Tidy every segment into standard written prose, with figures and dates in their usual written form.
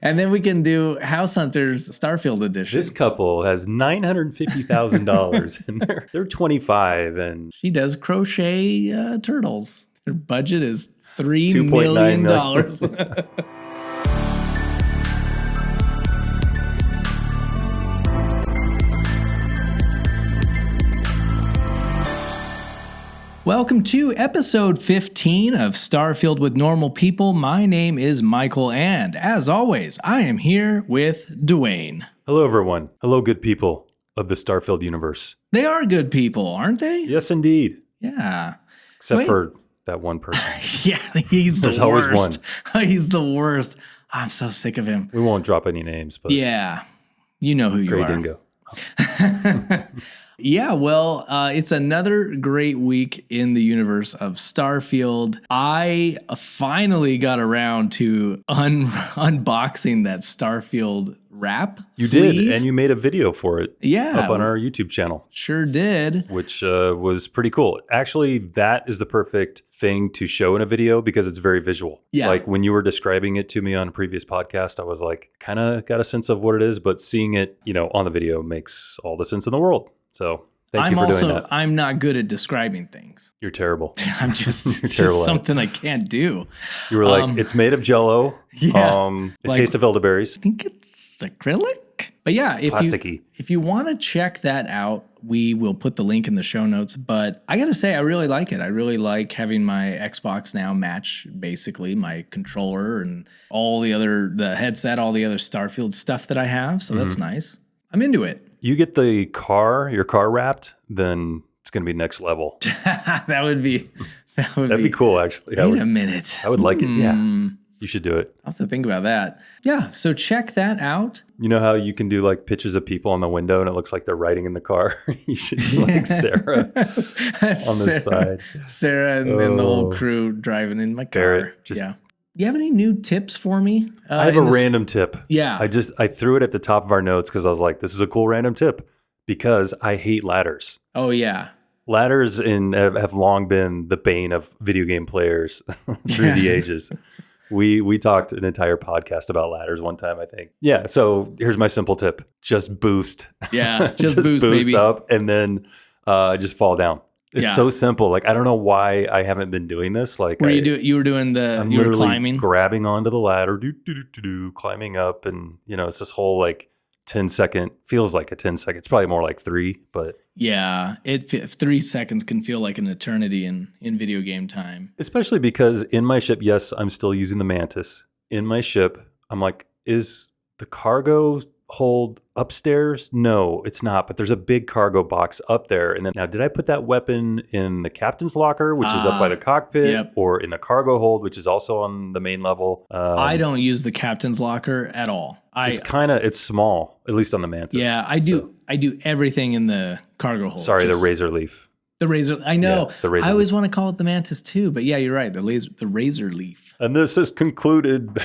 And then we can do House Hunters Starfield Edition. This couple has $950,000 and they're 25 and she does crochet turtles. Their budget is $3 $2.9 million. Welcome to episode 15 of Starfield with Normal People. My name is Michael, and as always, I am here with Duane. Hello, everyone. Hello, good people of the Starfield universe. They are good people, aren't they? Yes, indeed. Yeah. Except for that one person. Yeah, he's the There's worst. always one. He's the worst. I'm so sick of him. We won't drop any names, but yeah, you know who you Grey are. Dingo. Yeah, well, it's another great week in the universe of Starfield. I finally got around to unboxing that Starfield wrap sleeve. Did, and you made a video for it. Yeah. Up on our YouTube channel. Sure did. Which was pretty cool. Actually, that is the perfect thing to show in a video because it's very visual. Yeah. Like when you were describing it to me on a previous podcast, I was like, kind of got a sense of what it is, but seeing it, on the video makes all the sense in the world. So thank you for doing that. I'm not good at describing things. You're terrible. I'm just, it's just something I can't do. You were like, it's made of Jell-O. Yeah. It tastes of elderberries. I think it's acrylic. But yeah, plasticky. If you want to check that out, we will put the link in the show notes. But I got to say, I really like it. I really like having my Xbox now match basically my controller and the headset, all the other Starfield stuff that I have. So that's nice. I'm into it. You get your car wrapped, then it's going to be next level. That'd be cool, actually. Wait a minute. I would like it. Yeah. You should do it. I'll have to think about that. Yeah, so check that out. You know how you can do like pictures of people on the window and it looks like they're riding in the car? You should do like Sarah on the side. Sarah and the whole crew driving in my car. Barrett, yeah. You have any new tips for me? I have a random tip. Yeah. I threw it at the top of our notes because I was like, this is a cool random tip because I hate ladders. Oh, yeah. Ladders have long been the bane of video game players through the ages. We talked an entire podcast about ladders one time, I think. Yeah, so here's my simple tip. Just boost. Yeah, just boost, baby. Up and then just fall down. It's so simple. Like, I don't know why I haven't been doing this. Like, you were climbing, grabbing onto the ladder, climbing up. And, it's this whole like 10-second, feels like a 10-second. It's probably more like 3, but. Yeah, 3 seconds can feel like an eternity in video game time. Especially because in my ship, yes, I'm still using the Mantis. In my ship, I'm like, is the cargo hold upstairs? No, it's not. But there's a big cargo box up there. And then now, did I put that weapon in the captain's locker, which is up by the cockpit, or in the cargo hold, which is also on the main level? I don't use the captain's locker at all. It's small, at least on the Mantis. Yeah, I do. So. I do everything in the cargo hold. Sorry, the razor leaf. The razor. I know. Yeah, the razor I always leaf. Want to call it the Mantis too, but yeah, you're right. The razor leaf. And this has concluded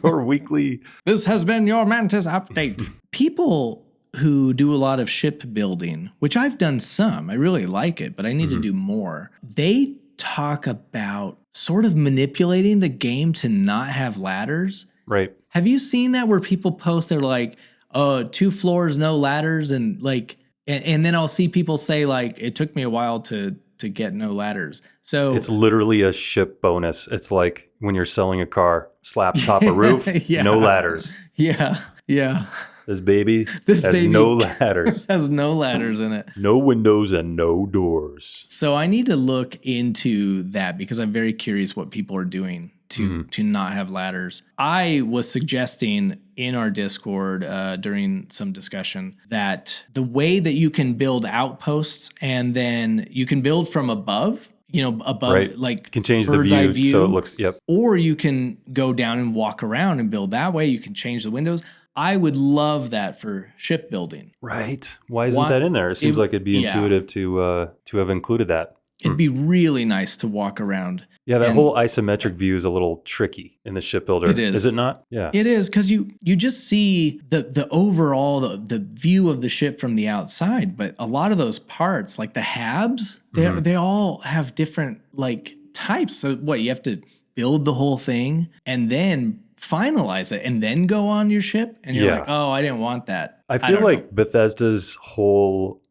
your weekly. This has been your Mantis update. People who do a lot of ship building, which I've done some, I really like it, but I need to do more. They talk about sort of manipulating the game to not have ladders. Right. Have you seen that where people post, they're like, 2 floors, no ladders, and like, and then I'll see people say like, it took me a while to get no ladders. So it's literally a ship bonus. It's like when you're selling a car, slaps top of roof, no ladders. Yeah. Yeah. This baby has no ladders. Has no ladders in it. No windows and no doors. So I need to look into that because I'm very curious what people are doing to not have ladders. I was suggesting in our Discord during some discussion that the way that you can build outposts and then you can build from above, right. Like you can change the bird's eye view so it looks, or you can go down and walk around and build that way. You can change the windows. I would love that for shipbuilding. Right. Why isn't that in there? It seems like it'd be intuitive to have included that. It'd be really nice to walk around. Yeah, that whole isometric view is a little tricky in the shipbuilder. It is. Is it not? Yeah. It is, because you just see the overall, the view of the ship from the outside, but a lot of those parts, like the habs, they all have different like types. So what, you have to build the whole thing and then finalize it and then go on your ship, and you're like, oh, I didn't want that. I feel like Bethesda's whole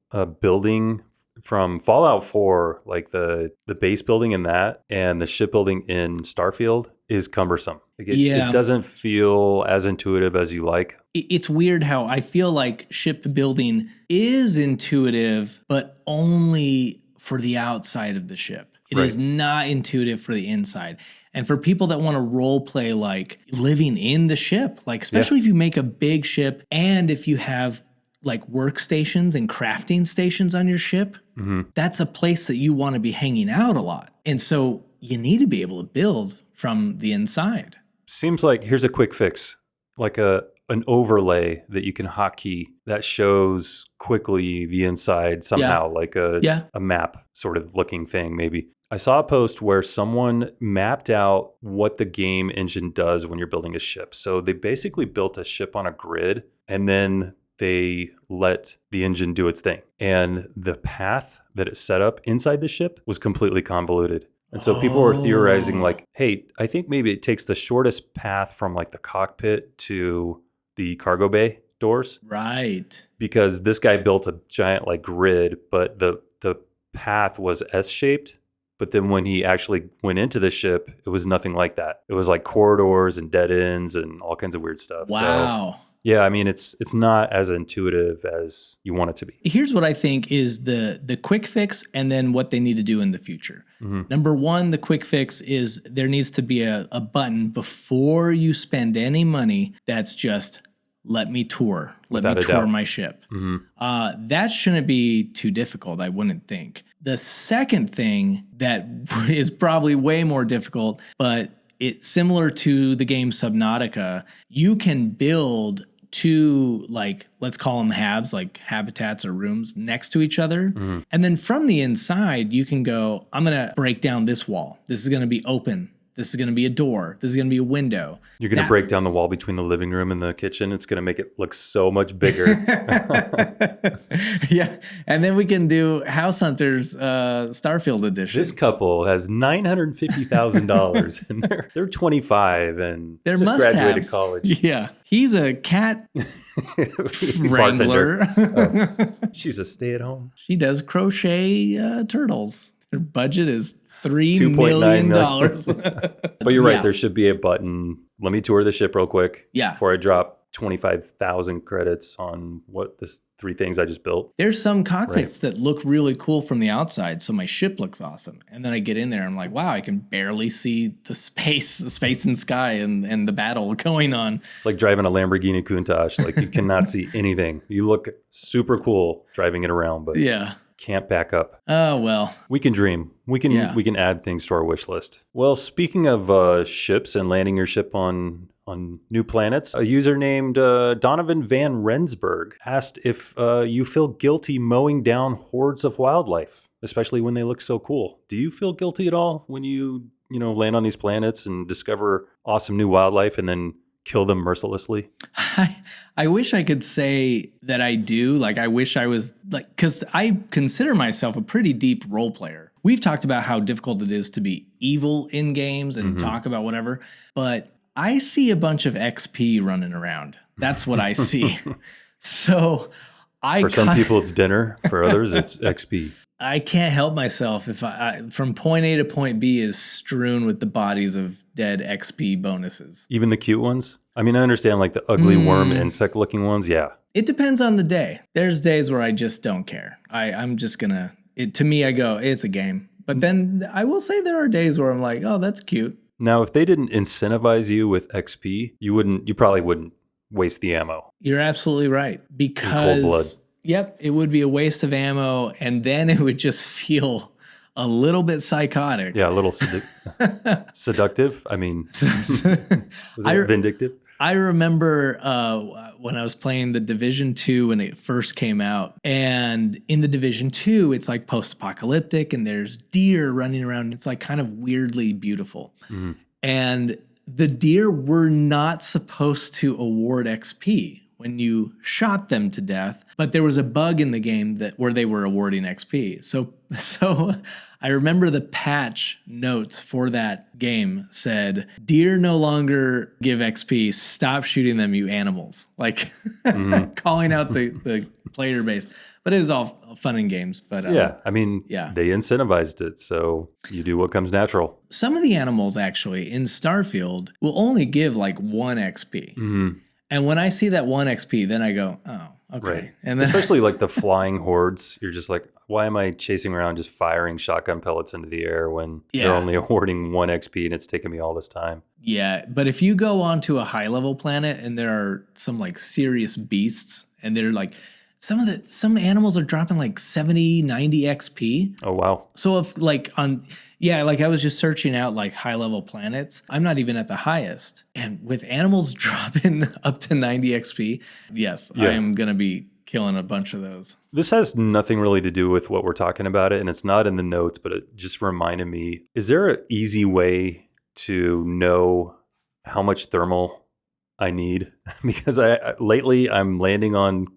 building from Fallout 4, like the base building in that and the shipbuilding in Starfield is cumbersome. Like it doesn't feel as intuitive as you like. It's weird how I feel like shipbuilding is intuitive, but only for the outside of the ship. It is not intuitive for the inside. And for people that want to role play like living in the ship, like especially if you make a big ship and if you have like workstations and crafting stations on your ship, that's a place that you want to be hanging out a lot. And so you need to be able to build from the inside. Seems like here's a quick fix, like an overlay that you can hotkey that shows quickly the inside somehow, like a map sort of looking thing maybe. I saw a post where someone mapped out what the game engine does when you're building a ship. So they basically built a ship on a grid and then they let the engine do its thing. And the path that it set up inside the ship was completely convoluted. And so people were theorizing like, hey, I think maybe it takes the shortest path from like the cockpit to the cargo bay doors. Right. Because this guy built a giant like grid, but the path was S-shaped. But then when he actually went into the ship, it was nothing like that. It was like corridors and dead ends and all kinds of weird stuff. Wow. So, yeah, I mean, it's not as intuitive as you want it to be. Here's what I think is the quick fix and then what they need to do in the future. Number one, the quick fix is there needs to be a button before you spend any money that's just let me tour. Let me tour my ship. That shouldn't be too difficult, I wouldn't think. The second thing that is probably way more difficult, but it's similar to the game Subnautica, you can build two, like, let's call them habs, like habitats or rooms next to each other. And then from the inside, you can go, I'm going to break down this wall. This is going to be open. This is going to be a door. This is going to be a window. You're going to break down the wall between the living room and the kitchen. It's going to make it look so much bigger. Yeah. And then we can do House Hunters Starfield Edition. This couple has $950,000 and they're 25 and they're just graduated college. Yeah. He's a cat wrangler. She's a stay-at-home. She does crochet turtles. Their budget is $3 million. But you're right. There should be a button. Let me tour the ship real quick. Yeah. Before I drop 25,000 credits on this 3 things I just built. There's some cockpits that look really cool from the outside. So my ship looks awesome. And then I get in there and I'm like, wow, I can barely see the space and sky and the battle going on. It's like driving a Lamborghini Countach. Like you cannot see anything. You look super cool driving it around, but can't back up. Oh, well. We can dream. We can add things to our wish list. Well, speaking of ships and landing your ship on new planets, a user named Donovan Van Rensburg asked if you feel guilty mowing down hordes of wildlife, especially when they look so cool. Do you feel guilty at all when you land on these planets and discover awesome new wildlife and then kill them mercilessly? I wish I could say that I do. Like, I wish I was like, because I consider myself a pretty deep role player. We've talked about how difficult it is to be evil in games and talk about whatever, but I see a bunch of XP running around. That's what I see. So for some people it's dinner, for others it's XP. I can't help myself if I from point A to point B is strewn with the bodies of dead XP bonuses. Even the cute ones? I mean, I understand like the ugly worm insect looking ones. Yeah. It depends on the day. There's days where I just don't care. I'm just gonna, to me, I go, it's a game. But then I will say there are days where I'm like, oh, that's cute. Now, if they didn't incentivize you with XP, you probably wouldn't waste the ammo. You're absolutely right. Because, in cold blood. Yep, it would be a waste of ammo, and then it would just feel a little bit psychotic. Yeah, a little seductive. I mean, was it vindictive? I remember when I was playing the Division 2 when it first came out. And in the Division 2, it's like post-apocalyptic and there's deer running around. It's like kind of weirdly beautiful. And the deer were not supposed to award XP when you shot them to death. But there was a bug in the game where they were awarding XP. So I remember the patch notes for that game said, "Deer no longer give XP. Stop shooting them, you animals." Like calling out the player base. But it was all fun and games. But I mean, they incentivized it, so you do what comes natural. Some of the animals actually in Starfield will only give like 1 XP. And when I see that 1 XP, then I go, oh, okay. Right. And then, especially like the flying hordes, you're just like, why am I chasing around just firing shotgun pellets into the air when they're only awarding 1 XP and it's taken me all this time? Yeah, but if you go onto a high level planet and there are some like serious beasts and they're like, some animals are dropping like 70, 90 XP. Oh, wow. So if like like I was just searching out like high level planets. I'm not even at the highest. And with animals dropping up to 90 XP, yes, I am going to be killing a bunch of those. This has nothing really to do with what we're talking about and it's not in the notes, but it just reminded me, is there an easy way to know how much thermal I need? Because lately I'm landing on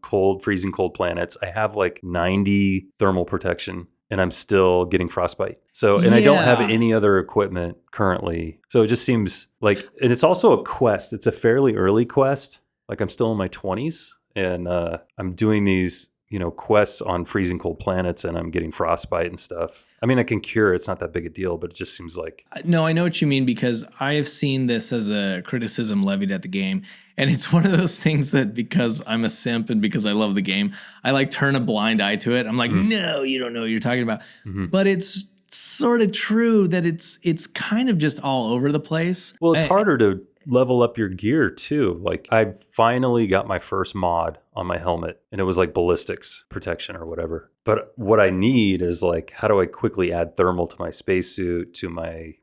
freezing cold planets. I have like 90 thermal protection and I'm still getting frostbite. So, and I don't have any other equipment currently. So it just seems like, and it's also a quest. It's a fairly early quest. Like I'm still in my 20s and I'm doing these, quests on freezing cold planets and I'm getting frostbite and stuff. I mean, I can cure it. It's not that big a deal, but it just seems like... No, I know what you mean because I have seen this as a criticism levied at the game. And it's one of those things that because I'm a simp and because I love the game, I like turn a blind eye to it. I'm like, no, you don't know what you're talking about. But it's sort of true that it's kind of just all over the place. Well, it's harder to level up your gear too. Like I finally got my first mod on my helmet and it was like ballistics protection or whatever. But what I need is like, how do I quickly add thermal to my spacesuit, to my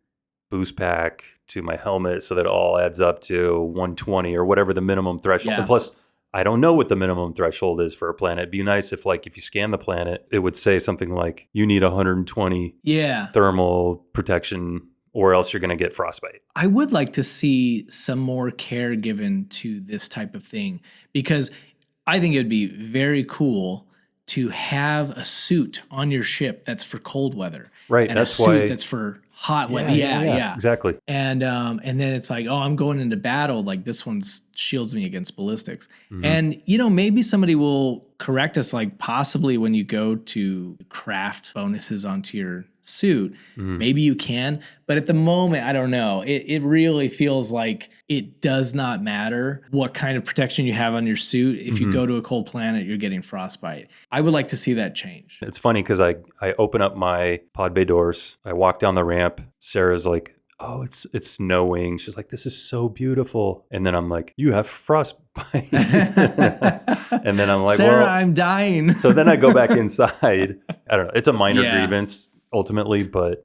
boost pack, to my helmet so that it all adds up to 120 or whatever the minimum threshold. And plus, I don't know what the minimum threshold is for a planet. It'd be nice if like if you scan the planet, it would say something like you need 120 thermal protection or else you're going to get frostbite. I would like to see some more care given to this type of thing because I think it would be very cool to have a suit on your ship that's for cold weather. Right. And that's a suit why that's for hot weather. Yeah. Exactly. And then it's like, oh, I'm going into battle. Like this one shields me against ballistics. And, maybe somebody will correct us, like possibly when you go to craft bonuses onto your suit, maybe you can. But at the moment, I don't know. It really feels like it does not matter what kind of protection you have on your suit. If you go to a cold planet, you're getting frostbite. I would like to see that change. It's funny because I open up my pod bay doors. I walk down the ramp. Sarah's like, oh, it's snowing. She's like, this is so beautiful. And then I'm like, you have frostbite. And then I'm like, Sarah, well, I'm dying. So then I go back inside. I don't know. It's a minor grievance ultimately, but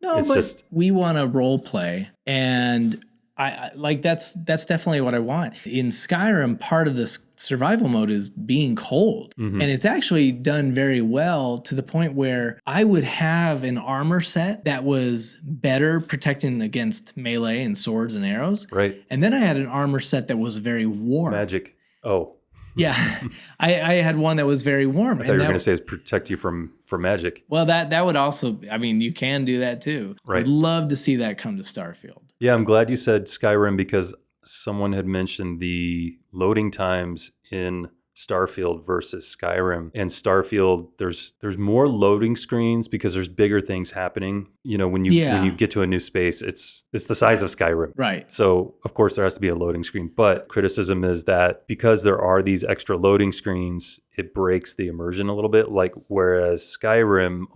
we want to role play, and I like that's definitely what I want. In Skyrim, part of this survival mode is being cold, and it's actually done very well to the point where I would have an armor set that was better protecting against melee and swords and arrows. Right. And then I had an armor set that was very warm. Magic. Oh. Yeah, I had one that was very warm. I thought you were going to say is protect you from magic. Well, that would also, I mean, you can do that too. Right. I'd love to see that come to Starfield. Yeah, I'm glad you said Skyrim because someone had mentioned the loading times in Starfield versus Skyrim. And Starfield, there's more loading screens because there's bigger things happening. When you get to a new space, it's the size of Skyrim. Right. So of course there has to be a loading screen. But criticism is that because there are these extra loading screens, it breaks the immersion a little bit. Like whereas Skyrim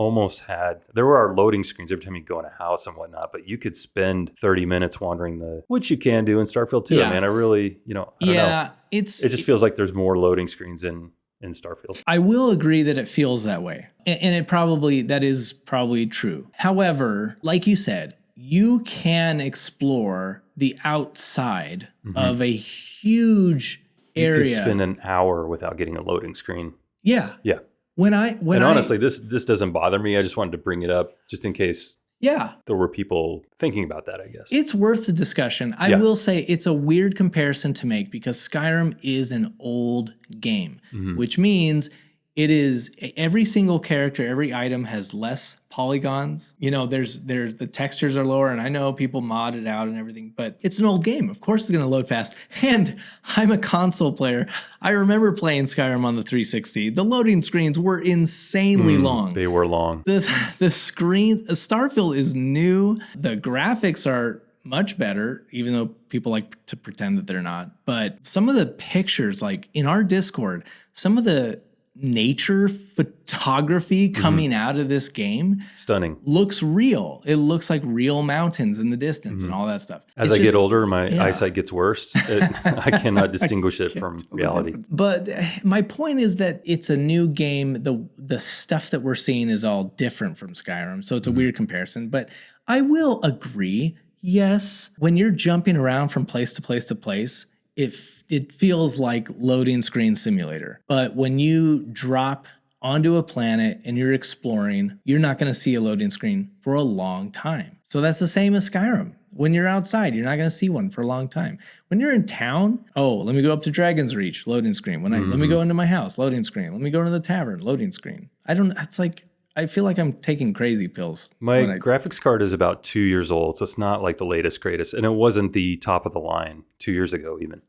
there were loading screens every time you go in a house and whatnot, but you could spend 30 minutes wandering which you can do in Starfield too. Yeah. Man, I really, I don't know. It just feels like there's more loading screens in Starfield. I will agree that it feels that way. And that is probably true. However, like you said, you can explore the outside of a huge area. You could spend an hour without getting a loading screen. Yeah. Yeah. Honestly, this doesn't bother me. I just wanted to bring it up just in case there were people thinking about that, I guess. It's worth the discussion. I will say it's a weird comparison to make because Skyrim is an old game, which means It is every single character, every item has less polygons. You know, there's the textures are lower, and I know people mod it out and everything, but it's an old game. Of course it's going to load fast. And I'm a console player. I remember playing Skyrim on the 360. The loading screens were insanely long. They were long. The screen, Starfield is new. The graphics are much better, even though people like to pretend that they're not. But some of the pictures, like in our Discord, some of the nature photography coming out of this game stunning, looks real. It looks like real mountains in the distance and all that stuff. As I get older, my eyesight gets worse. I cannot distinguish it from reality. But my point is that it's a new game. The stuff that we're seeing is all different from Skyrim, so it's a weird comparison. But I will agree, yes, when you're jumping around from place to place to place, it feels like loading screen simulator. But when you drop onto a planet and you're exploring, you're not going to see a loading screen for a long time. So that's the same as Skyrim. When you're outside, you're not going to see one for a long time. When you're in town, let me go up to Dragon's Reach, loading screen. Let me go into my house, loading screen. Let me go to the tavern, loading screen. I feel like I'm taking crazy pills. My graphics card is about 2 years old, so it's not like the latest, greatest. And it wasn't the top of the line 2 years ago even.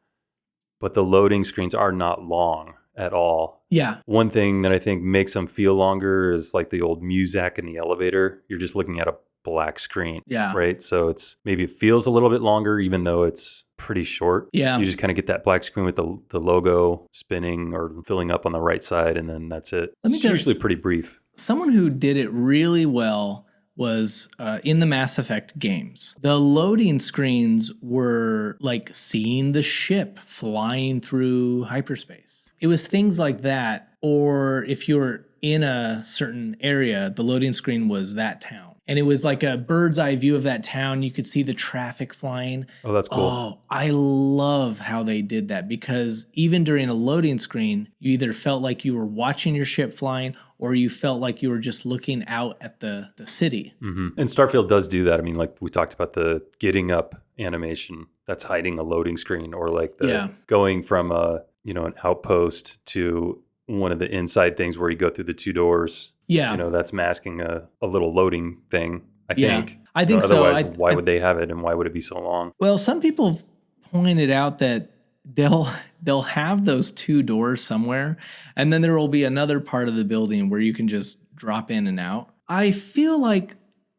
But the loading screens are not long at all. Yeah. One thing that I think makes them feel longer is like the old Muzak in the elevator. You're just looking at a black screen. Yeah. Right? So maybe it feels a little bit longer, even though it's pretty short. Yeah. You just kind of get that black screen with the logo spinning or filling up on the right side, and then that's it. It's usually pretty brief. Someone who did it really well was in the Mass Effect games. The loading screens were like seeing the ship flying through hyperspace. It was things like that. Or if you were in a certain area, the loading screen was that town. And it was like a bird's eye view of that town. You could see the traffic flying. Oh, that's cool. Oh, I love how they did that, because even during a loading screen, you either felt like you were watching your ship flying or you felt like you were just looking out at the city. Mm-hmm. And Starfield does do that. I mean, like we talked about the getting up animation that's hiding a loading screen, or like the going from an outpost to one of the inside things where you go through the two doors. Yeah. That's masking a little loading thing, I think. I think so. Otherwise, why would they have it, and why would it be so long? Well, some people have pointed out that they'll have those two doors somewhere, and then there will be another part of the building where you can just drop in and out. I feel like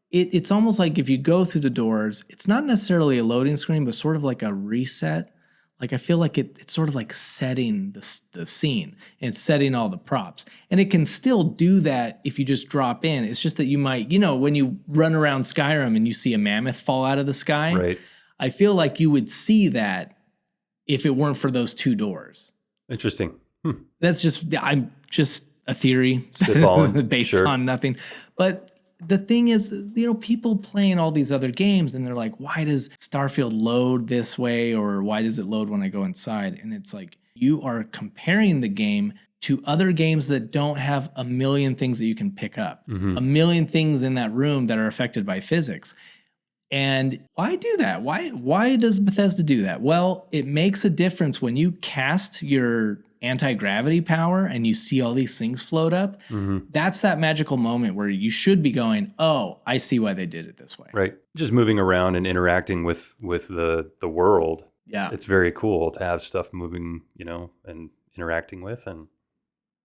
it's almost like if you go through the doors, it's not necessarily a loading screen, but sort of like a reset. Like I feel like it's sort of like setting the scene and setting all the props. And it can still do that if you just drop in. It's just that you might, when you run around Skyrim and you see a mammoth fall out of the sky, right. I feel like you would see that if it weren't for those two doors. Interesting. I'm just a theory based on nothing. But the thing is, people playing all these other games and they're like, why does Starfield load this way? Or why does it load when I go inside? And it's like, you are comparing the game to other games that don't have a million things that you can pick up, a million things in that room that are affected by physics. And why do that? Why does Bethesda do that? Well, it makes a difference when you cast your anti-gravity power and you see all these things float up. That's that magical moment where you should be going, oh, I see why they did it this way. Right. Just moving around and interacting with the world. Yeah. It's very cool to have stuff moving, and interacting with, and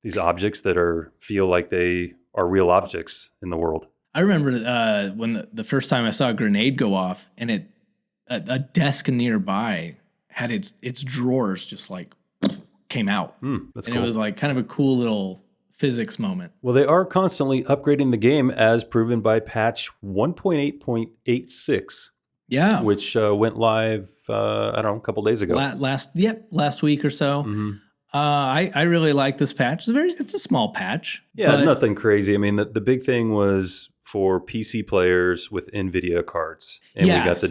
these objects that feel like they are real objects in the world. I remember when the first time I saw a grenade go off, and a desk nearby had its drawers just like came out. That's and cool. It was like kind of a cool little physics moment. Well, they are constantly upgrading the game, as proven by patch 1.8.86. Yeah. Which went live, a couple days ago. Last week or so. I really like this patch. It's a small patch. Yeah, nothing crazy. I mean, the big thing was for PC players with NVIDIA cards. And we got the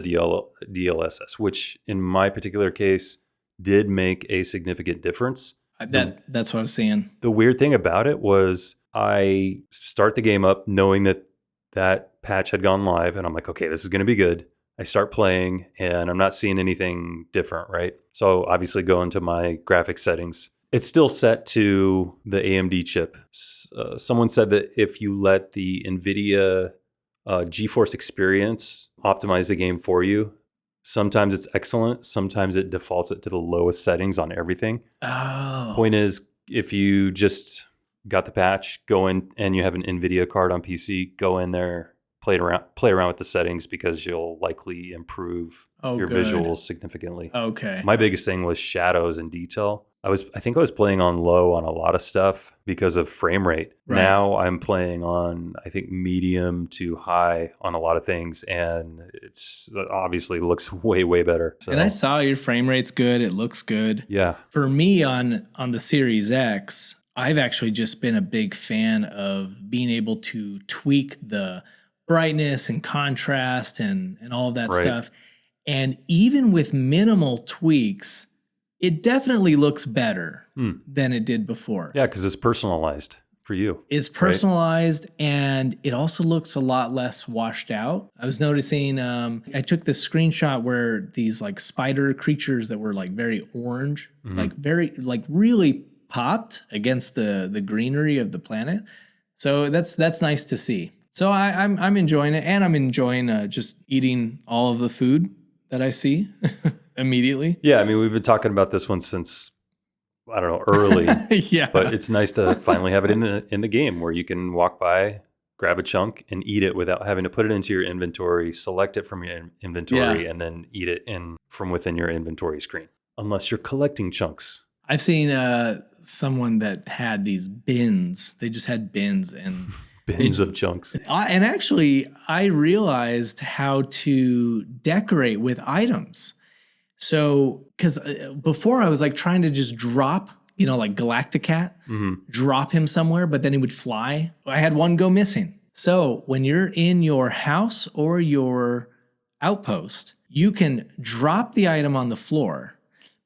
DLSS, which in my particular case did make a significant difference. That's what I was saying. The weird thing about it was I start the game up knowing that patch had gone live, and I'm like, okay, this is going to be good. I start playing and I'm not seeing anything different, right? So obviously go into my graphics settings. It's still set to the AMD chip. Someone said that if you let the NVIDIA GeForce Experience optimize the game for you, sometimes it's excellent. Sometimes it defaults it to the lowest settings on everything. Oh. Point is, if you just got the patch, go in and you have an NVIDIA card on PC, go in there, play around with the settings because you'll likely improve your visuals significantly. Okay. My biggest thing was shadows and detail. I think I was playing on low on a lot of stuff because of frame rate. Right. Now I'm playing on, I think, medium to high on a lot of things, and it's obviously looks way, way better. So, and I saw your frame rate's good. It looks good. Yeah. For me on the Series X, I've actually just been a big fan of being able to tweak the brightness and contrast and all of that stuff. And even with minimal tweaks, it definitely looks better than it did before. Yeah, because it's personalized for you. It's personalized, and it also looks a lot less washed out. I was noticing, I took this screenshot where these like spider creatures that were like very orange, like really popped against the greenery of the planet. So that's nice to see. So I'm enjoying it, and I'm enjoying just eating all of the food that I see immediately. Yeah, I mean, we've been talking about this one since, I don't know, early. Yeah. But it's nice to finally have it in the game where you can walk by, grab a chunk, and eat it without having to put it into your inventory, select it from your inventory, and then eat it from within your inventory screen. Unless you're collecting chunks. I've seen someone that had these bins. They just had bins and bins of chunks. And actually, I realized how to decorate with items. So, because before I was like trying to just drop, like Galacticat, drop him somewhere, but then he would fly. I had one go missing. So when you're in your house or your outpost, you can drop the item on the floor,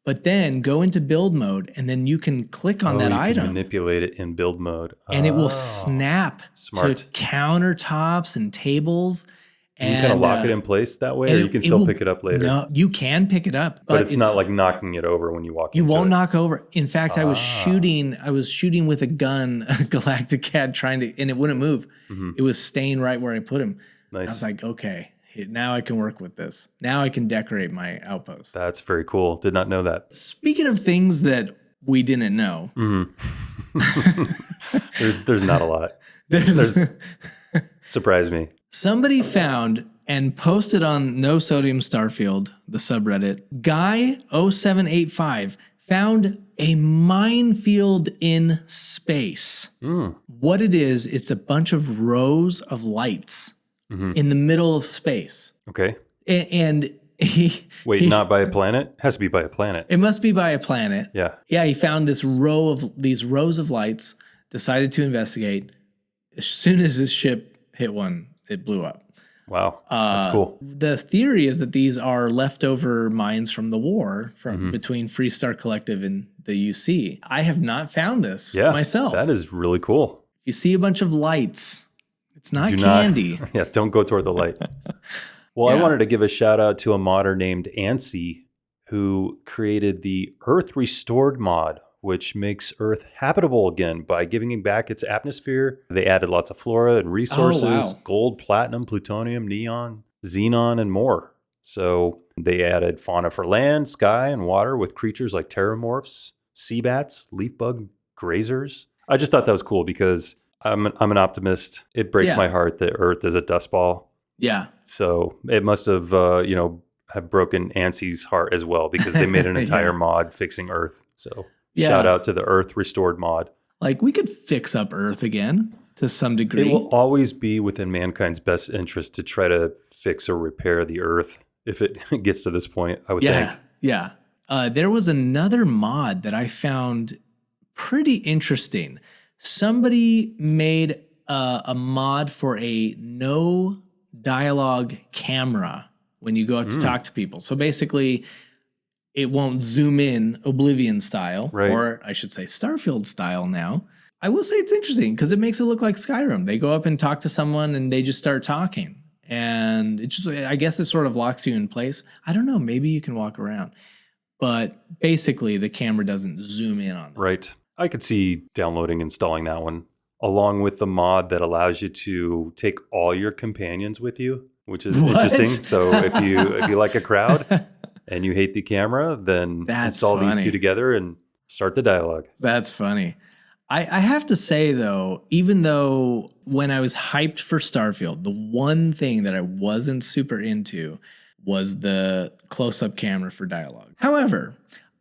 but then go into build mode, and then you can click on that item. Can manipulate it in build mode. And it will snap to countertops and tables. And you kind of lock it in place that way, or you can still pick it up later? No, you can pick it up. But it's not like knocking it over when you walk into it. You won't knock over. In fact, I was shooting with a gun, a Galacticat, and it wouldn't move. It was staying right where I put him. Nice. I was like, okay, now I can work with this. Now I can decorate my outpost. That's very cool. Did not know that. Speaking of things that we didn't know. There's not a lot. There's surprised me. Somebody found and posted on No Sodium Starfield, the subreddit, Guy0785 found a minefield in space. What it is, it's a bunch of rows of lights in the middle of space. Okay. And not by a planet? It has to be by a planet. It must be by a planet. Yeah. Yeah, he found these rows of lights, decided to investigate. As soon as his ship hit one, it blew up. Wow, that's cool. The theory is that these are leftover mines from the war between Freestar Collective and the UC. I have not found this myself. That is really cool. If you see a bunch of lights, it's not candy. Don't go toward the light. Well, I wanted to give a shout out to a modder named Ansi who created the Earth Restored mod, which makes Earth habitable again by giving back its atmosphere. They added lots of flora and resources, gold, platinum, plutonium, neon, xenon, and more. So they added fauna for land, sky, and water with creatures like terramorphs, sea bats, leaf bug grazers. I just thought that was cool because I'm an optimist. It breaks my heart that Earth is a dust ball. Yeah. So it must have, have broken Ansi's heart as well because they made an entire mod fixing Earth. So shout out to the Earth Restored mod. Like, we could fix up Earth again to some degree. It will always be within mankind's best interest to try to fix or repair the Earth if it gets to this point, I would think. Yeah. There was another mod that I found pretty interesting. Somebody made a mod for a no dialogue camera when you go up to talk to people. So basically, it won't zoom in Oblivion style, or I should say Starfield style now. I will say it's interesting because it makes it look like Skyrim. They go up and talk to someone and they just start talking. And it just, I guess it sort of locks you in place. I don't know. Maybe you can walk around. but basically the camera doesn't zoom in on them. Right. I could see downloading, installing that one, along with the mod that allows you to take all your companions with you, which is interesting. So if you like a crowd and you hate the camera, then install these two together and start the dialogue. That's funny. I have to say, though, even though when I was hyped for Starfield, the one thing that I wasn't super into was the close-up camera for dialogue. However,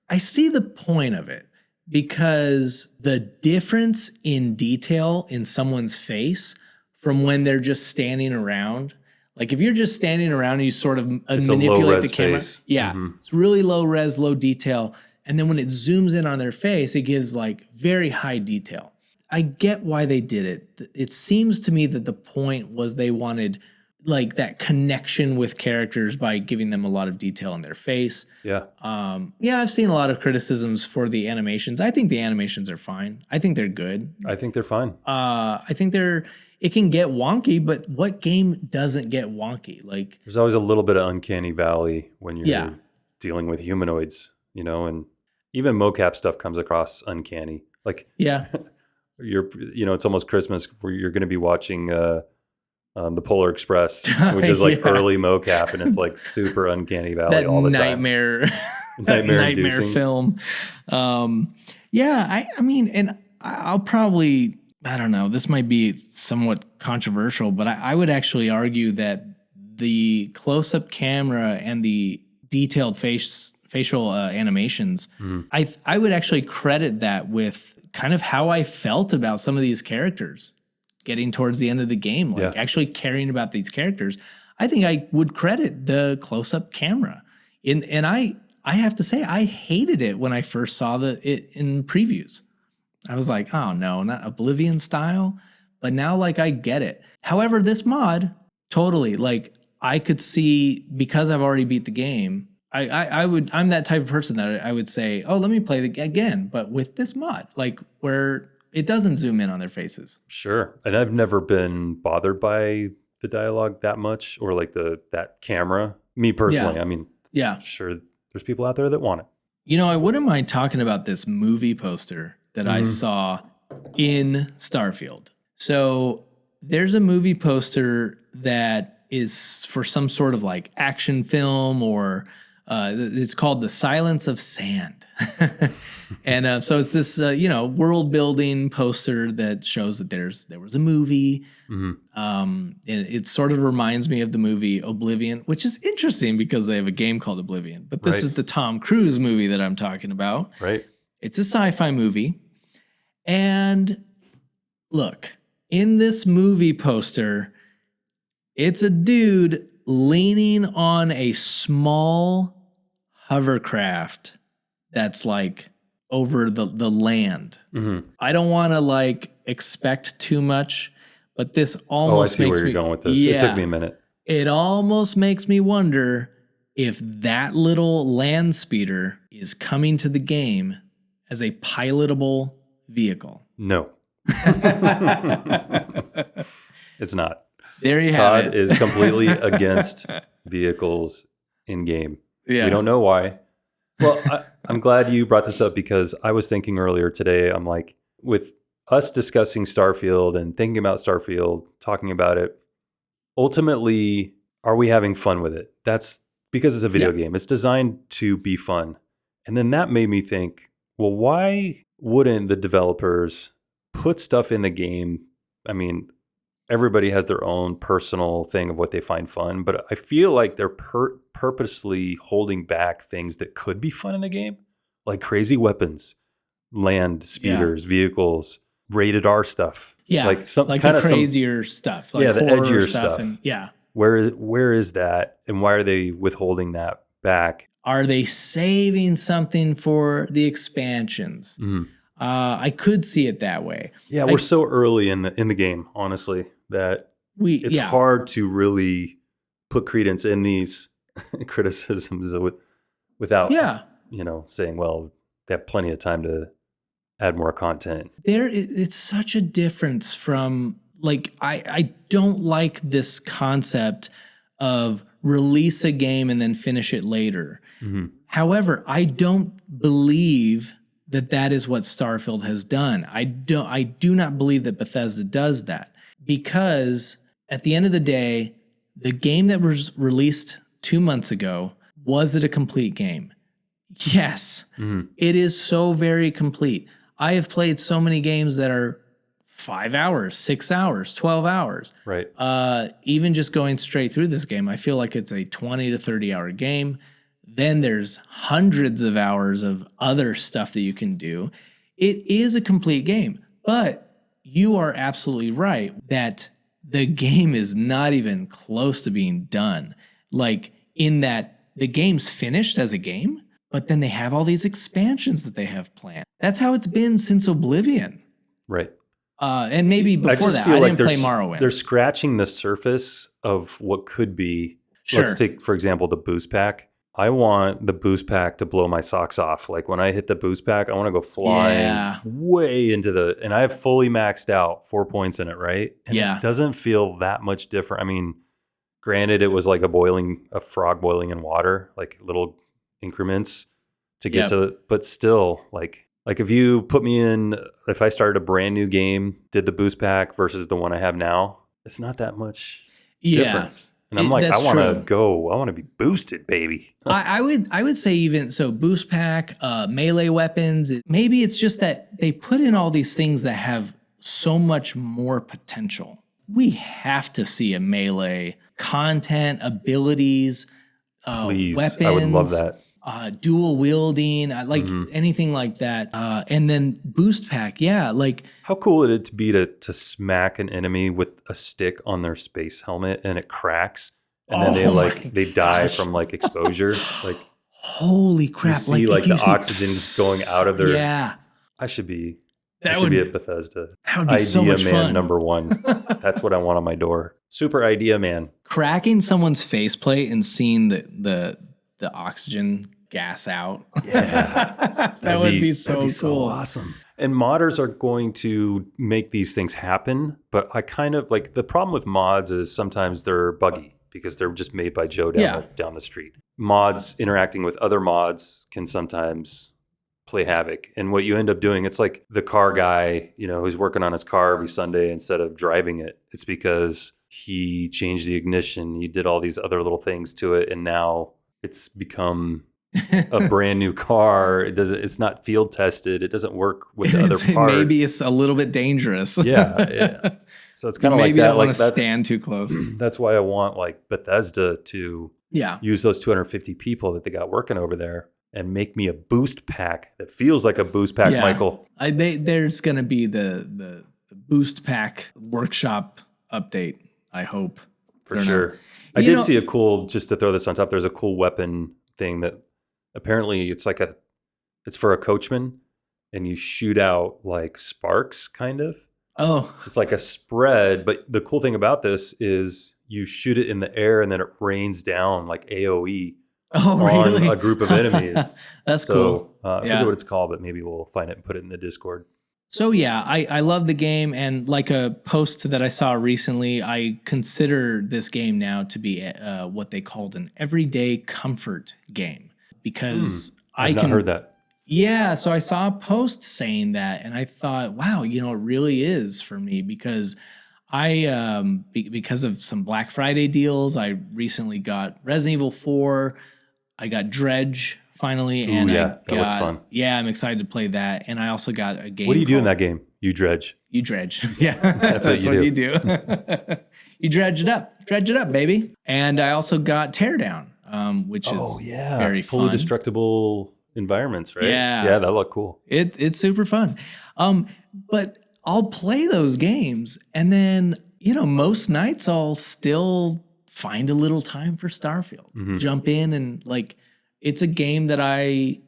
I see the point of it because the difference in detail in someone's face from when they're just standing around. Like if you're just standing around and you sort of manipulate the camera. Face. Yeah, it's really low res, low detail. And then when it zooms in on their face, it gives like very high detail. I get why they did it. It seems to me that the point was they wanted like that connection with characters by giving them a lot of detail in their face. Yeah. I've seen a lot of criticisms for the animations. I think the animations are fine. I think they're good. I think they're fine. I think it can get wonky, but what game doesn't get wonky? Like there's always a little bit of uncanny valley when you're dealing with humanoids, and even mocap stuff comes across uncanny. Like it's almost Christmas where you're going to be watching the Polar Express, which is like early mocap, and it's like super uncanny valley that all the nightmare, time. nightmare film. I mean, and I'll probably, I don't know, this might be somewhat controversial, but I would actually argue that the close-up camera and the detailed facial animations, I would actually credit that with kind of how I felt about some of these characters getting towards the end of the game, like actually caring about these characters. I think I would credit the close-up camera. And I have to say, I hated it when I first saw it in previews. I was like, oh no, not Oblivion style. But now like I get it. However, this mod, totally, like I could see, because I've already beat the game, I'm that type of person that I would say, oh, let me play again, but with this mod, like where it doesn't zoom in on their faces. Sure. And I've never been bothered by the dialogue that much, or like that camera. Me personally, I mean, sure, there's people out there that want it. I wouldn't mind talking about this movie poster that I saw in Starfield. So there's a movie poster that is for some sort of like action film, or it's called The Silence of Sand. And so it's this, world building poster that shows that there was a movie. And it sort of reminds me of the movie Oblivion, which is interesting because they have a game called Oblivion. But this is the Tom Cruise movie that I'm talking about. Right. It's a sci-fi movie. And look, in this movie poster, it's a dude leaning on a small hovercraft that's like over the land. I don't want to like expect too much, but this almost makes me... I see where you're going with this. It took me a minute. It almost makes me wonder if that little land speeder is coming to the game as a pilotable vehicle. No. It's not. There you have it. Todd is completely against vehicles in game. Yeah. We don't know why. Well, I'm glad you brought this up, because I was thinking earlier today, I'm like, with us discussing Starfield and thinking about Starfield, talking about it, ultimately, are we having fun with it? That's because it's a video game. It's designed to be fun. And then that made me think, well, why wouldn't the developers put stuff in the game? I mean, everybody has their own personal thing of what they find fun, but I feel like they're purposely holding back things that could be fun in the game, like crazy weapons, land speeders, vehicles, rated R stuff. Yeah, like some like kind the of crazier stuff. Like the edgier stuff. And, where is that, and why are they withholding that back? Are they saving something for the expansions? I could see it that way. Yeah, we're so early in the game, honestly, that it's hard to really put credence in these criticisms without saying, well, they have plenty of time to add more content. It's such a difference from, like, I don't like this concept of release a game and then finish it later. However, I don't believe that is what Starfield has done. I do not believe that Bethesda does that, because at the end of the day, the game that was released 2 months ago, was it a complete game? Yes. It is so very complete. I have played so many games that are 5 hours, 6 hours, 12 hours. Right. Even just going straight through this game, I feel like it's a 20 to 30 hour game. Then there's hundreds of hours of other stuff that you can do. It is a complete game, but you are absolutely right that the game is not even close to being done. Like, in that the game's finished as a game, but then they have all these expansions that they have planned. That's how it's been since Oblivion. Right. And maybe before that, I didn't play Morrowind. They're scratching the surface of what could be. Sure. Let's take, for example, the boost pack. I want the boost pack to blow my socks off. Like, when I hit the boost pack, I want to go flying way into and I have fully maxed out 4 points in it, right? And it doesn't feel that much different. I mean, granted, it was like a frog boiling in water, like little increments to get to, but still, like if you put me in, if I started a brand new game, did the boost pack versus the one I have now, it's not that much difference. And I'm like, I want to be boosted, baby. I would say, even so, boost pack, melee weapons, maybe it's just that they put in all these things that have so much more potential. We have to see a melee content, abilities, Please, weapons. I would love that. Dual wielding, like anything like that. And then boost pack, like, how cool would it be to smack an enemy with a stick on their space helmet and it cracks, and then they die from like exposure. Like, holy crap! You see, like the oxygen's going out of their. Yeah, I should be at Bethesda. That would be so much man fun. #1. That's what I want on my door. Super idea man. Cracking someone's faceplate and seeing the oxygen gas out. Yeah. that would be so cool. So awesome. And modders are going to make these things happen, but I kind of like, the problem with mods is sometimes they're buggy because they're just made by Joe down the street. Mods interacting with other mods can sometimes play havoc. And what you end up doing, it's like the car guy, who's working on his car every Sunday instead of driving it. It's because he changed the ignition, he did all these other little things to it, and now it's become a brand new car. It's not field tested. It doesn't work with the other parts. Maybe it's a little bit dangerous. Yeah. So it's kind of like that. Maybe don't want to stand too close. That's why I want like Bethesda to use those 250 people that they got working over there and make me a boost pack that feels like a boost pack, Michael. There's going to be the boost pack workshop update, I hope. For sure. I did see a cool, just to throw this on top, there's a cool weapon thing that apparently it's for a coachman, and you shoot out like sparks, kind of. Oh. So it's like a spread, but the cool thing about this is you shoot it in the air and then it rains down like AoE on a group of enemies. That's cool. I forget what it's called, but maybe we'll find it and put it in the Discord. So I love the game, and like a post that I saw recently, I consider this game now to be what they called an everyday comfort game, because I've not heard that. Yeah, so I saw a post saying that, and I thought, wow, it really is for me, because because of some Black Friday deals, I recently got Resident Evil 4, I got Dredge finally, and that looks fun. Yeah, I'm excited to play that, and I also got a game. What do you do in that game? You dredge. You dredge. Yeah, that's what you do. You dredge it up, baby. And I also got Teardown, which is very fun. Fully destructible environments, right? Yeah, that looked cool. It's super fun. But I'll play those games, and then most nights I'll still find a little time for Starfield. Jump in, and like, it's a game that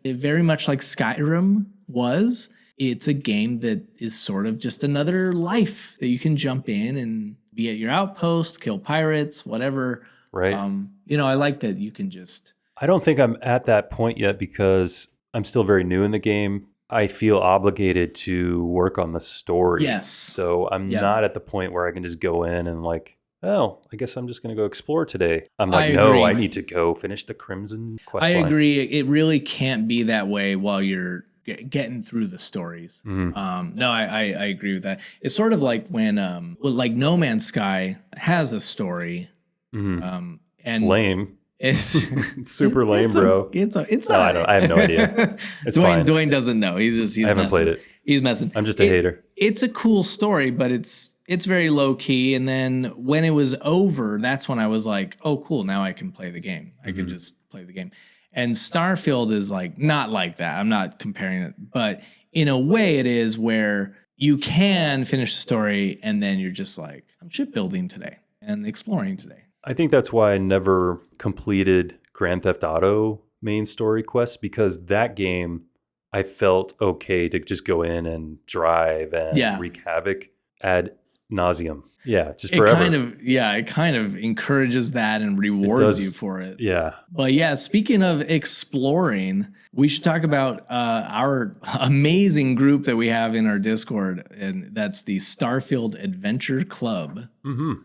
very much like Skyrim was. It's a game that is sort of just another life that you can jump in and be at your outpost, kill pirates, whatever. Right. I like that you can just. I don't think I'm at that point yet because I'm still very new in the game. I feel obligated to work on the story. Yes. So I'm not at the point where I can just go in and like oh, I guess I'm just going to go explore today. I'm I like, no, agree. I need to go finish the Crimson quest I line. agree. It really can't be that way while you're getting through the stories. No, I agree with that. It's sort of like when like No Man's Sky has a story, It's and lame. it's It's super lame, bro. it's No, not. I have no idea. It's fine. Dwayne doesn't know. He's I haven't played it. He's messing. I'm just a hater. It's a cool story, but it's very low key. And then when it was over, that's when I was like, oh, cool. Now I can play the game. I can just play the game. And Starfield is like not like that. I'm not comparing it, but in a way it is where you can finish the story and then you're just like, I'm shipbuilding today and exploring today. I think that's why I never completed Grand Theft Auto main story quests, because that game I felt okay to just go in and drive and wreak havoc ad nauseum. Yeah, just forever. It kind of encourages that and rewards you for it. Yeah. But yeah, speaking of exploring, we should talk about our amazing group that we have in our Discord, and that's the Starfield Adventure Club.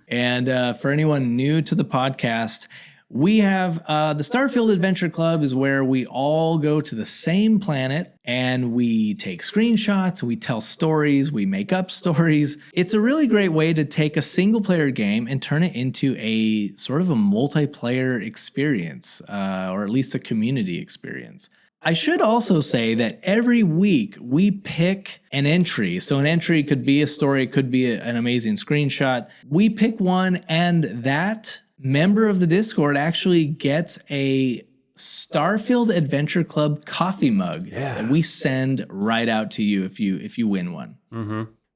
And for anyone new to the podcast, we have the Starfield Adventure Club is where we all go to the same planet and we take screenshots, we tell stories, we make up stories. It's a really great way to take a single player game and turn it into a sort of a multiplayer experience, or at least a community experience. I should also say that every week we pick an entry. So an entry could be a story, it could be an amazing screenshot. We pick one, and that member of the Discord actually gets a Starfield Adventure Club coffee mug that we send right out to you if you win one.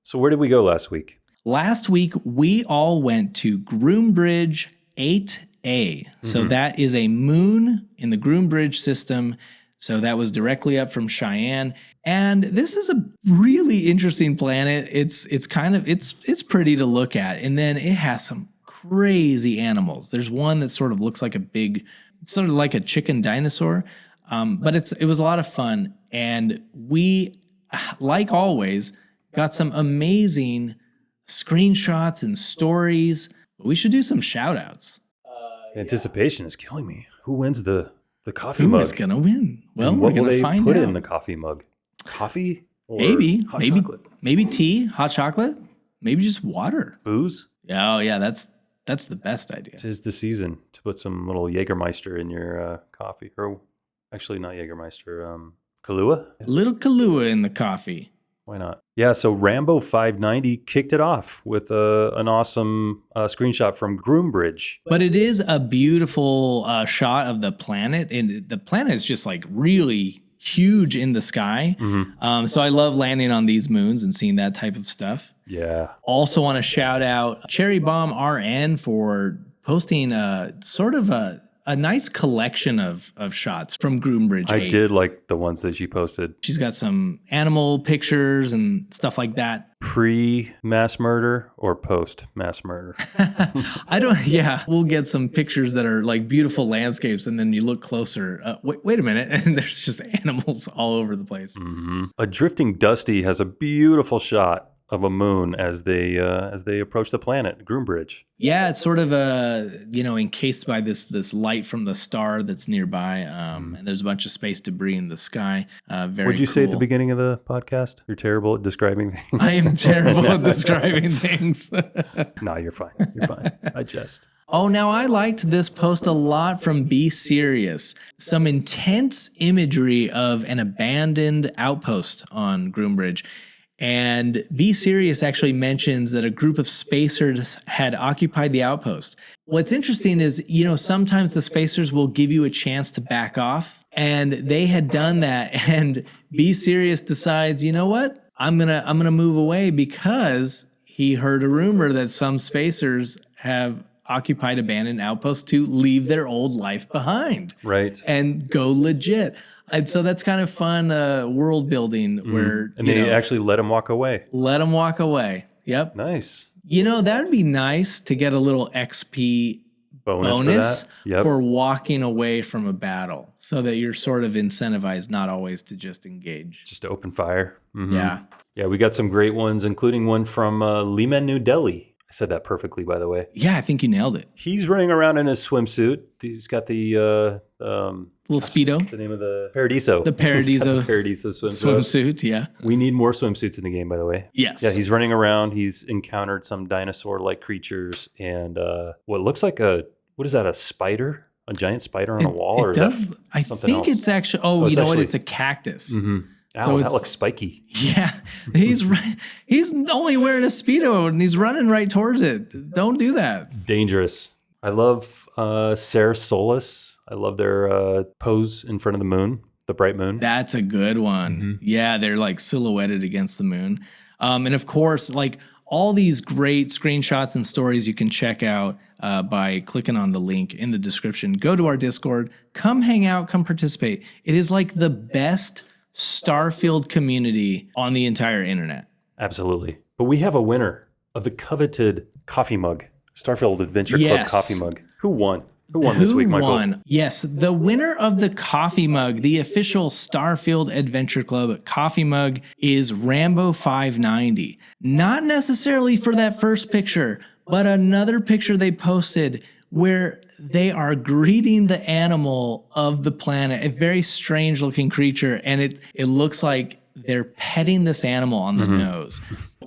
So where did we go last week? Last week we all went to Groombridge 8A. So that is a moon in the Groombridge system. So that was directly up from Cheyenne. And this is a really interesting planet. It's pretty to look at. And then it has some crazy animals. There's one that sort of looks like sort of like a chicken dinosaur. But it was a lot of fun. And we, like always, got some amazing screenshots and stories. We should do some shout outs. Anticipation is killing me. Who wins the coffee mug? Who is going to win? Well, and we're going to find out. What will they put in the coffee mug? Coffee? Or maybe chocolate? Maybe tea, hot chocolate, maybe just water. Booze? Oh yeah, that's the best idea. 'Tis the season to put some little Jägermeister in your coffee. Or actually not Jägermeister, Kahlua? Little Kahlua in the coffee. Why not? Yeah, so Rambo590 kicked it off with an awesome screenshot from Groombridge. But it is a beautiful shot of the planet, and the planet is just like really huge in the sky. So I love landing on these moons and seeing that type of stuff. Yeah. Also want to shout out Cherry Bomb RN for posting sort of a nice collection of shots from Groombridge 8. I did like the ones that she posted. She's got some animal pictures and stuff like that. Pre-mass murder or post-mass murder? We'll get some pictures that are like beautiful landscapes, and then you look closer. Wait a minute, and there's just animals all over the place. A drifting Dusty has a beautiful shot of a moon as they approach the planet, Groombridge. Yeah, it's sort of encased by this light from the star that's nearby, and there's a bunch of space debris in the sky. Very What'd you cool. say at the beginning of the podcast? You're terrible at describing things. I am terrible at describing things. No, you're fine. You're fine. I jest. Oh, now I liked this post a lot from Be Serious. Some intense imagery of an abandoned outpost on Groombridge. And Be Serious actually mentions that a group of spacers had occupied the outpost. What's interesting is, sometimes the spacers will give you a chance to back off, and they had done that. And Be Serious decides, you know what? I'm gonna move away because he heard a rumor that some spacers have occupied abandoned outposts to leave their old life behind. Right. And go legit. And so that's kind of fun world building where... And they actually let him walk away. Let him walk away. Yep. Nice. That would be nice to get a little XP bonus for walking away from a battle so that you're sort of incentivized not always to just engage. Just to open fire. Yeah. Yeah, we got some great ones, including one from Lima, New Delhi. I said that perfectly, by the way. Yeah, I think you nailed it. He's running around in his swimsuit. He's got the Little Speedo. what's the name of the Paradiso? The Paradiso. He's got the Paradiso Swimsuit, yeah. We need more swimsuits in the game, by the way. Yes. Yeah, he's running around. He's encountered some dinosaur-like creatures and what looks like a spider? A giant spider on a wall? Or does. I think else? It's actually. Oh, you know what? It's a cactus. Mm-hmm. Ow, So that looks spiky. Yeah, he's only wearing a Speedo and he's running right towards it. Don't do that. Dangerous. I love Sarah Solis. I love their pose in front of the moon, the bright moon. That's a good one. Mm-hmm. Yeah, they're like silhouetted against the moon. And of course, like all these great screenshots and stories you can check out by clicking on the link in the description. Go to our Discord. Come hang out. Come participate. It is like the best Starfield community on the entire internet. Absolutely. But we have a winner of the coveted coffee mug, Starfield Adventure Club coffee mug. Who won? Who won this week, Michael? Yes, the winner of the coffee mug, the official Starfield Adventure Club coffee mug, is Rambo590. Not necessarily for that first picture, but another picture they posted where they are greeting the animal of the planet, a very strange looking creature, and it looks like they're petting this animal on the nose.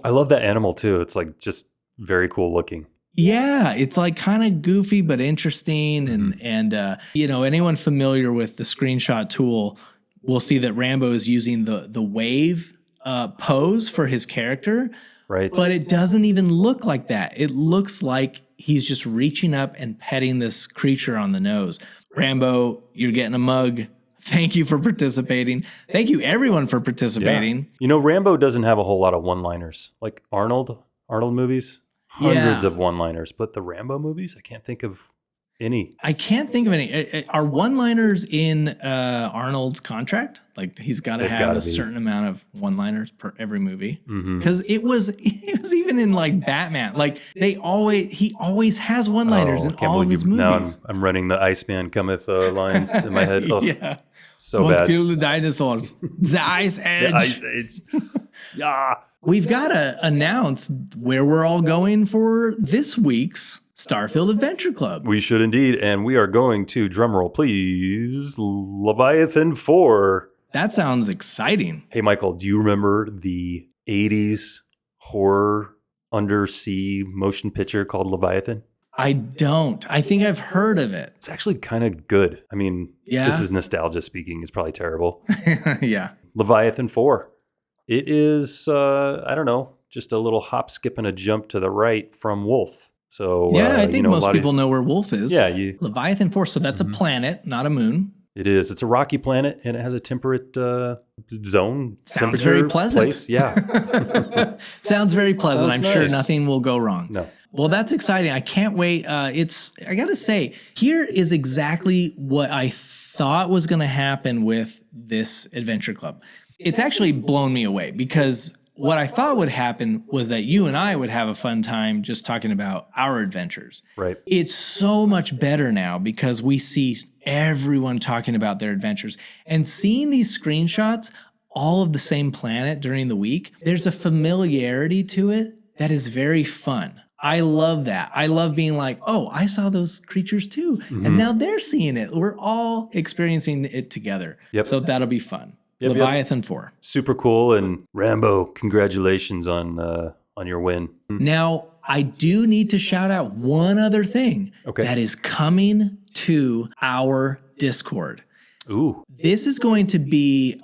I love that animal too. It's like just very cool looking. Yeah, it's like kind of goofy but interesting, and you know, anyone familiar with the screenshot tool will see that Rambo is using the wave pose for his character. Right. But it doesn't even look like that. It looks like he's just reaching up and petting this creature on the nose. Rambo, you're getting a mug. Thank you for participating. Thank you, everyone, for participating. Yeah. You know, Rambo doesn't have a whole lot of one-liners. Like Arnold movies, hundreds of one-liners. But the Rambo movies, I can't think of any. I can't think of any. Are one-liners in Arnold's contract? Like he's got to have a certain amount of one-liners per every movie. Because it was even in like Batman. Like he always has one-liners in all of his movies. Now I'm running the Iceman cometh lines in my head. Oh, yeah. So Don't bad. kill the dinosaurs. The Ice Edge. The Ice Age. Yeah. We've got to announce where we're all going for this week's Starfield Adventure Club. We should indeed. And we are going to, drumroll please, Leviathan 4. That sounds exciting. Hey, Michael, do you remember the 80s horror undersea motion picture called Leviathan? I don't. I think I've heard of it. It's actually kind of good. I mean, this is nostalgia speaking. It's probably terrible. Yeah. Leviathan 4. It is, I don't know, just a little hop, skip, and a jump to the right from Wolf. So yeah, I think most people know where Wolf is. Yeah. Leviathan 4, so that's a planet, not a moon. It is. It's a rocky planet, and it has a temperate zone. Sounds very pleasant. Place. Yeah. Sounds very pleasant. Sounds I'm sure nice. nothing will go wrong. No. Well, that's exciting. I can't wait. I got to say, here is exactly what I thought was going to happen with this adventure club. It's actually blown me away because what I thought would happen was that you and I would have a fun time just talking about our adventures. Right. It's so much better now because we see everyone talking about their adventures and seeing these screenshots all of the same planet during the week. There's a familiarity to it that is very fun. I love that. I love being like, oh, I saw those creatures too. And now they're seeing it. We're all experiencing it together. Yep. So that'll be fun. Yep, Leviathan 4. Super cool. And Rambo, congratulations on your win. Now, I do need to shout out one other thing that is coming to our Discord. Ooh. This is going to be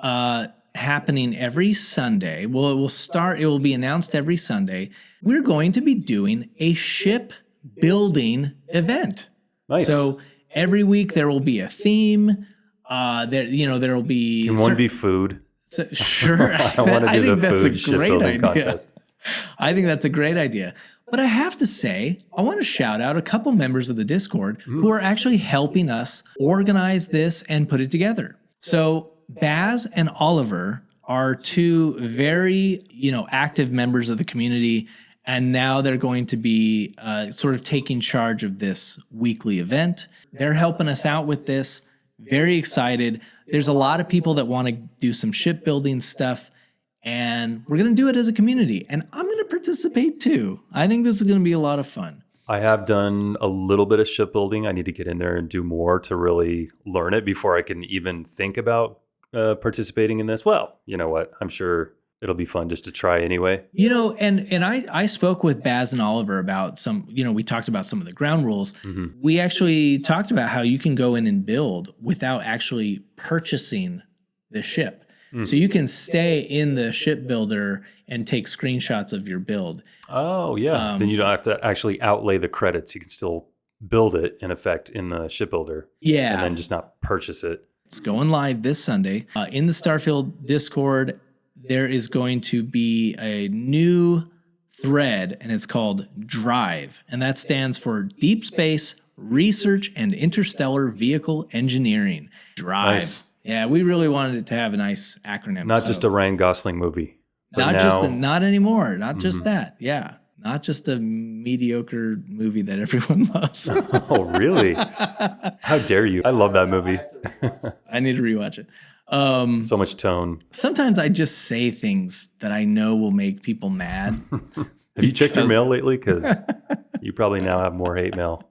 happening every Sunday. Well, it will be announced every Sunday. We're going to be doing a ship building event. Nice. So every week there will be a theme. There will be. Can one be food? So, sure. I want to do the food shipbuilding contest. I think that's a great idea. But I have to say, I want to shout out a couple members of the Discord who are actually helping us organize this and put it together. So Baz and Oliver are two very, active members of the community. And now they're going to be sort of taking charge of this weekly event. They're helping us out with this. Very excited. There's a lot of people that want to do some shipbuilding stuff. and we're going to do it as a community. And I'm going to participate too. I think this is going to be a lot of fun. I have done a little bit of shipbuilding. I need to get in there and do more to really learn it before I can even think about participating in this. Well, you know what? I'm sure it'll be fun just to try anyway. And I spoke with Baz and Oliver about we talked about some of the ground rules. Mm-hmm. We actually talked about how you can go in and build without actually purchasing the ship. So you can stay in the shipbuilder and take screenshots of your build. Oh, yeah. Then you don't have to actually outlay the credits. You can still build it, in effect, in the shipbuilder. Yeah. And then just not purchase it. It's going live this Sunday. In the Starfield Discord, there is going to be a new thread, and it's called Drive. And that stands for Deep Space Research and Interstellar Vehicle Engineering. Drive. Nice. Yeah, we really wanted it to have a nice acronym. Not just a Ryan Gosling movie. Not anymore. Not just that. Yeah. Not just a mediocre movie that everyone loves. Oh, really? How dare you? I love that movie. I need to rewatch it. So much tone. Sometimes I just say things that I know will make people mad. Have you checked your mail lately? Because you probably now have more hate mail.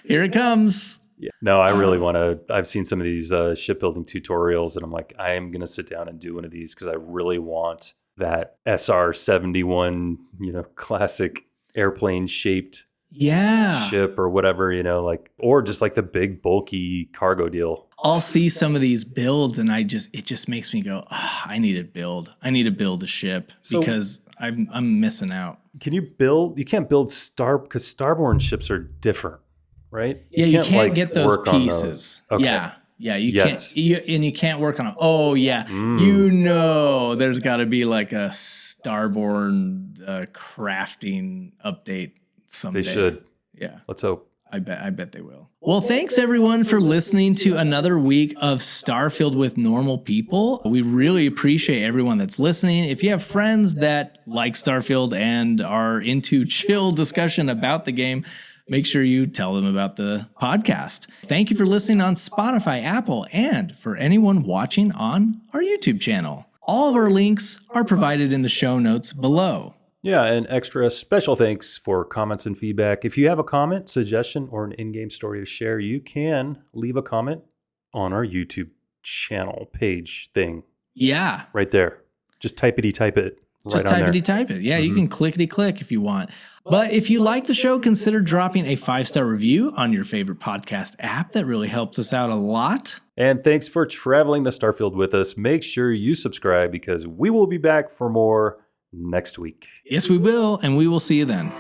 Here it comes. Yeah. No, I really want to. I've seen some of these shipbuilding tutorials, and I'm like, I am going to sit down and do one of these because I really want that SR-71, classic airplane shaped ship or whatever, or just like the big bulky cargo deal. I'll see some of these builds, and it just makes me go, I need to build. I need to build a ship because I'm missing out. Can you build? You can't build because starborn ships are different. Right? Yeah, you can't get those pieces. Okay. Yeah, you can't. And you can't work on them. Oh, yeah. There's got to be like a starborn crafting update someday. They should. Yeah. Let's hope. I bet they will. Well, thanks everyone for listening to another week of Starfield with Normal People. We really appreciate everyone that's listening. If you have friends that like Starfield and are into chill discussion about the game, make sure you tell them about the podcast. Thank you for listening on Spotify, Apple, and for anyone watching on our YouTube channel. All of our links are provided in the show notes below. Yeah, and extra special thanks for comments and feedback. If you have a comment, suggestion, or an in-game story to share, you can leave a comment on our YouTube channel page thing. Yeah. Right there. Just type-ity-type it. Just type it. Yeah, you can clickety-click if you want. But if you like the show, consider dropping a 5-star review on your favorite podcast app. That really helps us out a lot. And thanks for traveling the Starfield with us. Make sure you subscribe because we will be back for more next week. Yes, we will, and we will see you then.